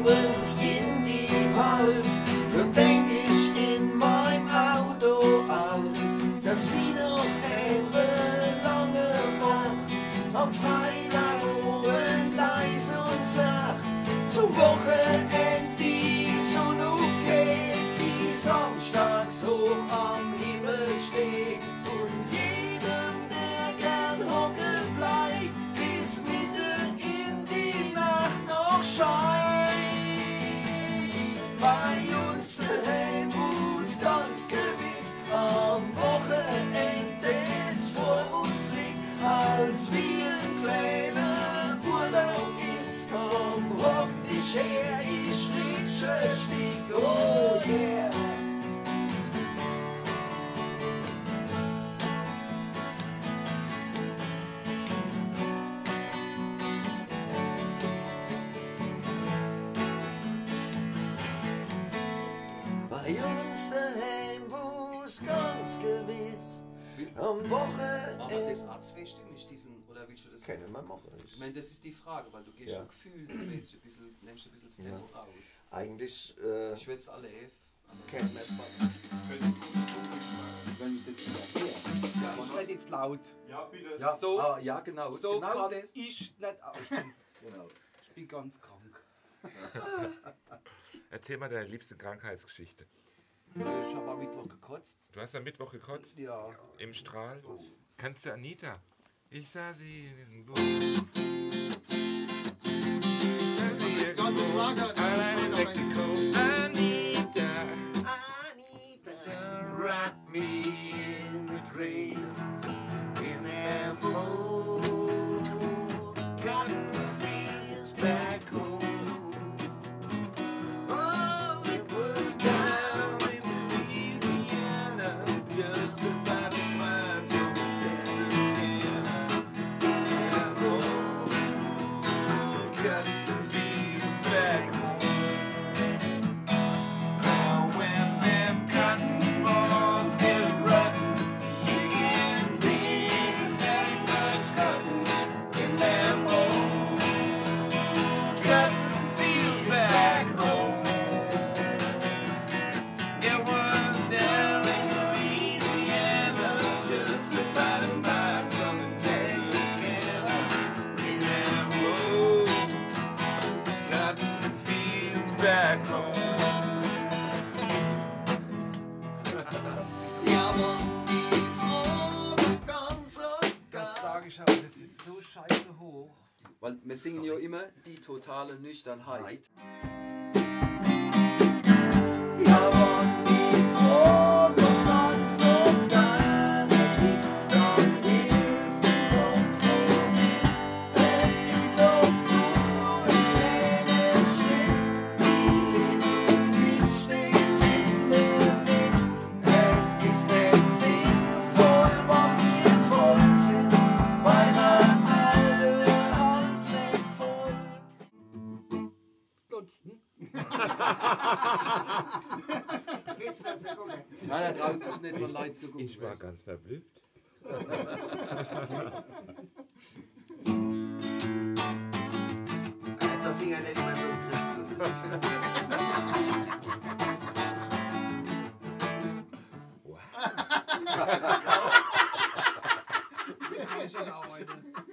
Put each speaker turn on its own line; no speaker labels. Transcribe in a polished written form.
abends in die Palz, da denk ich in meinem Auto als, das wie noch eine lange Woche am Freitagabend leise und sacht, zum Wochenende die Sonne aufgeht, die samstags hoch am Himmel steht und jedem, der gern hocken bleibt, bis mitten in die Nacht noch scheint. Bei uns daheim muss ganz gewiss am Wochenende es vor uns liegt, als wie ein kleiner Urlaub ist. Komm, hock dich her, ich rieche ein Stück, oh yeah. Bei uns daheim, wo's ganz gewiss am Wochenende.
Aber das A2 stimmig, diesen, oder willst du das?
Können wir machen.
Ich meine, das ist die Frage, weil du gehst
Ja.
schon gefühlsmäßig, nimmst ein bisschen das Tempo raus.
Eigentlich,
Ich würde es alle
kennen wir es mal.
Wenn ich jetzt wieder her.
Ja, ich rede jetzt laut.
Ja, bitte.
Ja,
So,
ja genau.
so
genau
kann
das.
ich nicht aussprechen.
Genau.
Ich bin ganz krank.
Erzähl mal deine liebste Krankheitsgeschichte.
Ich habe am Mittwoch gekotzt.
Du hast am Mittwoch gekotzt?
Ja.
Im Strahl? Kannst du Anita? Ich sah sie irgendwo. Allein in Mexiko. Anita,
wrap me in the grave, in that old cotton fields back home. Oh, it was down in Louisiana, just about a mile from Louisiana. That old cotton fields back home. Now when them cotton balls get rotten, you can read very much cotton in them old cotton fields back home. It was down in Louisiana, just about a mile from Texarkana, in them old cotton fields back home. Ja, und die Frage ganz und
Das
gar.
sage ich aber, das ist so scheiße hoch.
Weil wir singen ja immer die totale Nüchternheit.
Ja, und die Frage ganz und gar. Nichts dann hilft ein Kompromiss. Es ist oft nur ein kleiner Schritt. Die Lösung steht in der Mitte. Es ist nicht sinnvoll, wenn wir voll sind, weil wir alle Hals nicht voll.
Nein, er traut sich nicht, mal Leid zu gucken.
ich war ganz verblüfft.
Jetzt auf Finger nicht mehr so
Ich kann schon arbeiten.